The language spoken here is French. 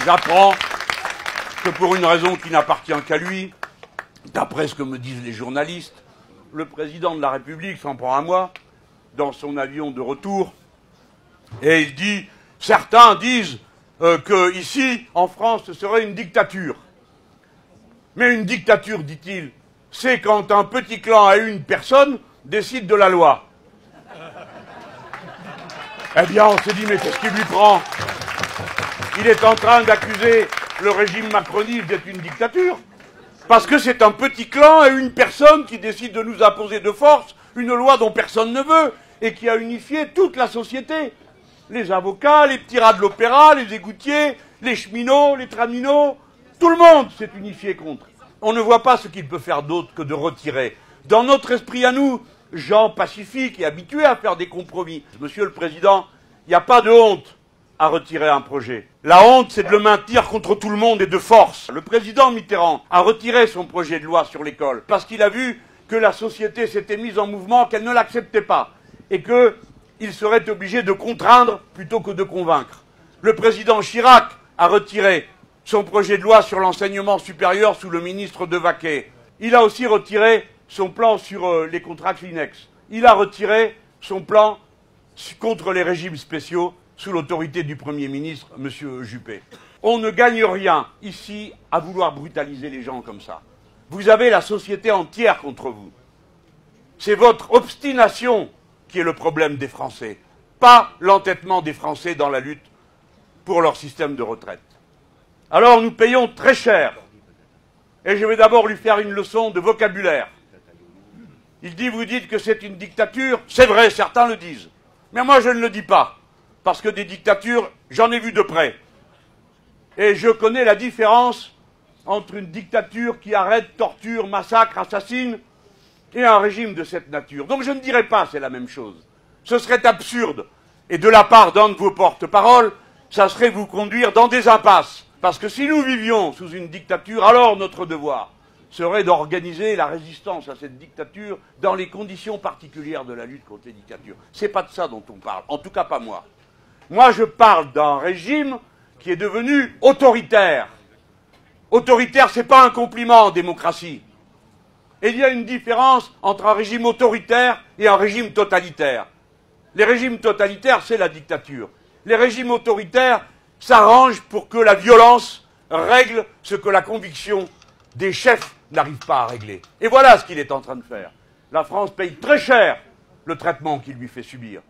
J'apprends que pour une raison qui n'appartient qu'à lui, d'après ce que me disent les journalistes, le président de la République s'en prend à moi dans son avion de retour et il dit, certains disent que ici, en France, ce serait une dictature. Mais une dictature, dit-il, c'est quand un petit clan à une personne décide de la loi. Eh bien, on s'est dit, mais qu'est-ce qui lui prend? Il est en train d'accuser le régime macroniste d'être une dictature. Parce que c'est un petit clan et une personne qui décide de nous imposer de force une loi dont personne ne veut et qui a unifié toute la société. Les avocats, les petits rats de l'opéra, les égoutiers, les cheminots, les traminots, tout le monde s'est unifié contre. On ne voit pas ce qu'il peut faire d'autre que de retirer. Dans notre esprit à nous, gens pacifiques et habitués à faire des compromis. Monsieur le Président, il n'y a pas de honte à retirer un projet. La honte, c'est de le maintenir contre tout le monde et de force. Le président Mitterrand a retiré son projet de loi sur l'école parce qu'il a vu que la société s'était mise en mouvement, qu'elle ne l'acceptait pas et qu'il serait obligé de contraindre plutôt que de convaincre. Le président Chirac a retiré son projet de loi sur l'enseignement supérieur sous le ministre Devaquet. Il a aussi retiré son plan sur les contrats Kleenex. Il a retiré son plan contre les régimes spéciaux sous l'autorité du Premier ministre, M. Juppé. On ne gagne rien ici à vouloir brutaliser les gens comme ça. Vous avez la société entière contre vous. C'est votre obstination qui est le problème des Français, pas l'entêtement des Français dans la lutte pour leur système de retraite. Alors nous payons très cher. Et je vais d'abord lui faire une leçon de vocabulaire. Il dit, vous dites que c'est une dictature. C'est vrai, certains le disent. Mais moi, je ne le dis pas. Parce que des dictatures, j'en ai vu de près. Et je connais la différence entre une dictature qui arrête, torture, massacre, assassine, et un régime de cette nature. Donc je ne dirais pas c'est la même chose. Ce serait absurde. Et de la part d'un de vos porte-paroles, ça serait vous conduire dans des impasses. Parce que si nous vivions sous une dictature, alors notre devoir serait d'organiser la résistance à cette dictature dans les conditions particulières de la lutte contre les dictatures. C'est pas de ça dont on parle, en tout cas pas moi. Moi je parle d'un régime qui est devenu autoritaire. Autoritaire, c'est pas un compliment en démocratie. Et il y a une différence entre un régime autoritaire et un régime totalitaire. Les régimes totalitaires, c'est la dictature. Les régimes autoritaires s'arrangent pour que la violence règle ce que la conviction des chefs n'arrive pas à régler. Et voilà ce qu'il est en train de faire. La France paye très cher le traitement qu'il lui fait subir.